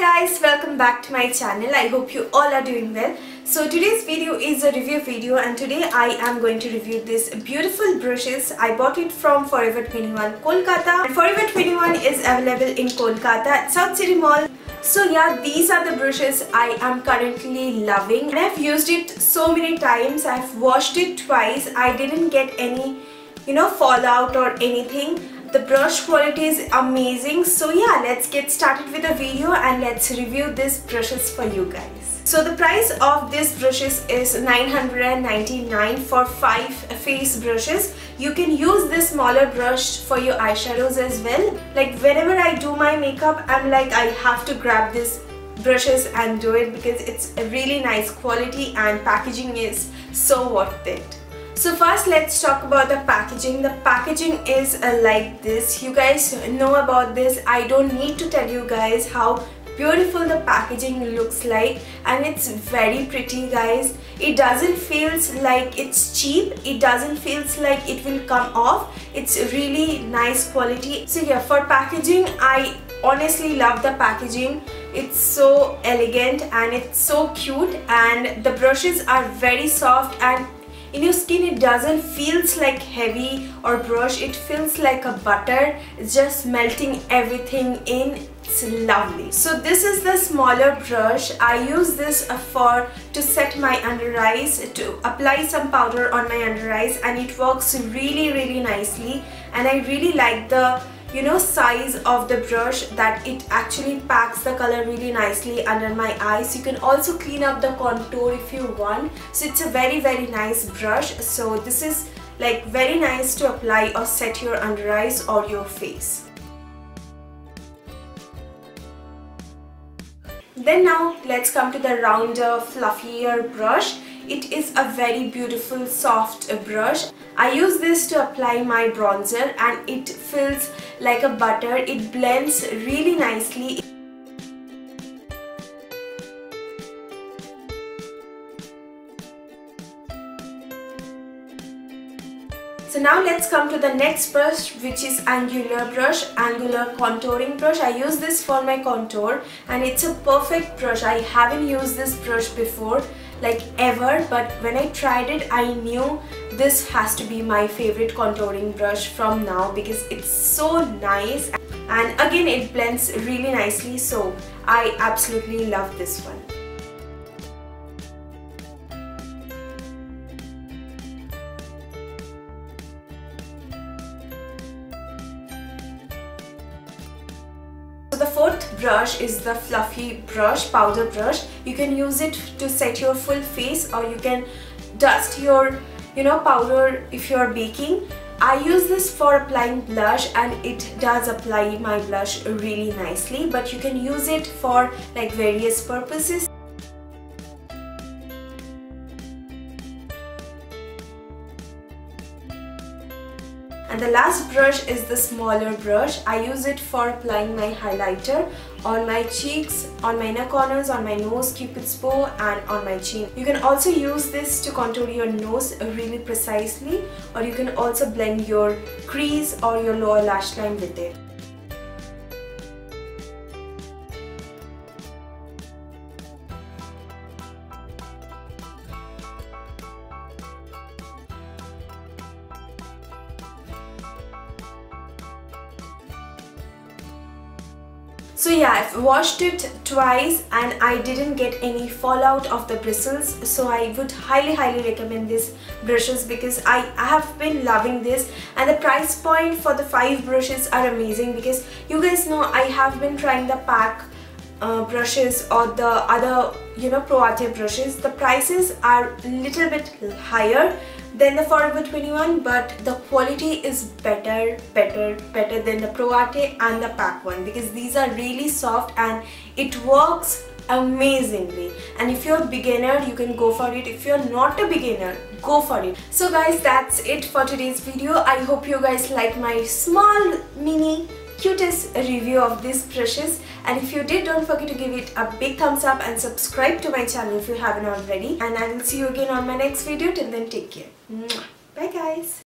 Hi guys, welcome back to my channel. I hope you all are doing well. So today's video is a review video and today I am going to review this beautiful brushes. I bought it from Forever 21 Kolkata. And Forever 21 is available in Kolkata at South City Mall. So yeah, these are the brushes I am currently loving and I've used it so many times. I've washed it twice. I didn't get any fallout or anything. The brush quality is amazing. So yeah, let's get started with the video and let's review these brushes for you guys. So the price of these brushes is 999 for 5 face brushes. You can use this smaller brush for your eyeshadows as well. Like whenever I do my makeup, I'm like I have to grab these brushes and do it because it's a really nice quality and packaging is so worth it. So first let's talk about the packaging. The packaging is like this. You guys know about this. I don't need to tell you guys how beautiful the packaging looks like, and it's very pretty guys. It doesn't feel like it's cheap. It doesn't feel like it will come off. It's really nice quality. So yeah, for packaging I honestly love the packaging. It's so elegant and it's so cute, and the brushes are very soft and in your skin it doesn't feels like heavy or brush. It feels like a butter. It's just melting everything in. It's lovely. So this is the smaller brush. I use this to set my under eyes, to apply some powder on my under eyes, and it works really nicely. And I really like the size of the brush, that it actually packs the color really nicely under my eyes. You can also clean up the contour if you want. So it's a very nice brush. So this is like very nice to apply or set your under eyes or your face. Then now let's come to the rounder, fluffier brush. It is a very beautiful soft brush. I use this to apply my bronzer and it feels like a butter. It blends really nicely. So now let's come to the next brush, which is angular brush, angular contouring brush. I use this for my contour and it's a perfect brush. I haven't used this brush before like ever, but when I tried it I knew this has to be my favorite contouring brush from now because it's so nice and again it blends really nicely. So I absolutely love this one. So the fourth brush is the fluffy brush, powder brush. You can use it to set your full face, or you can dust your powder if you're baking. I use this for applying blush and it does apply my blush really nicely, but you can use it for like various purposes. And the last brush is the smaller brush. I use it for applying my highlighter on my cheeks, on my inner corners, on my nose, cupid's bow, and on my chin. You can also use this to contour your nose really precisely, or you can also blend your crease or your lower lash line with it. So yeah, I've washed it twice and I didn't get any fallout of the bristles. So I would highly recommend these brushes because I have been loving this, and the price point for the 5 brushes are amazing because you guys know I have been trying the pack brushes or the other Pro Arte brushes. The prices are a little bit higher than the Forever 21, but the quality is better than the Pro Arte and the pack one because these are really soft and it works amazingly. And if you're a beginner, you can go for it. If you're not a beginner, go for it. So guys, that's it for today's video. I hope you guys like my small mini cutest review of these brushes, and if you did, don't forget to give it a big thumbs up and subscribe to my channel if you haven't already, and I will see you again on my next video. Till then, take care. Bye guys.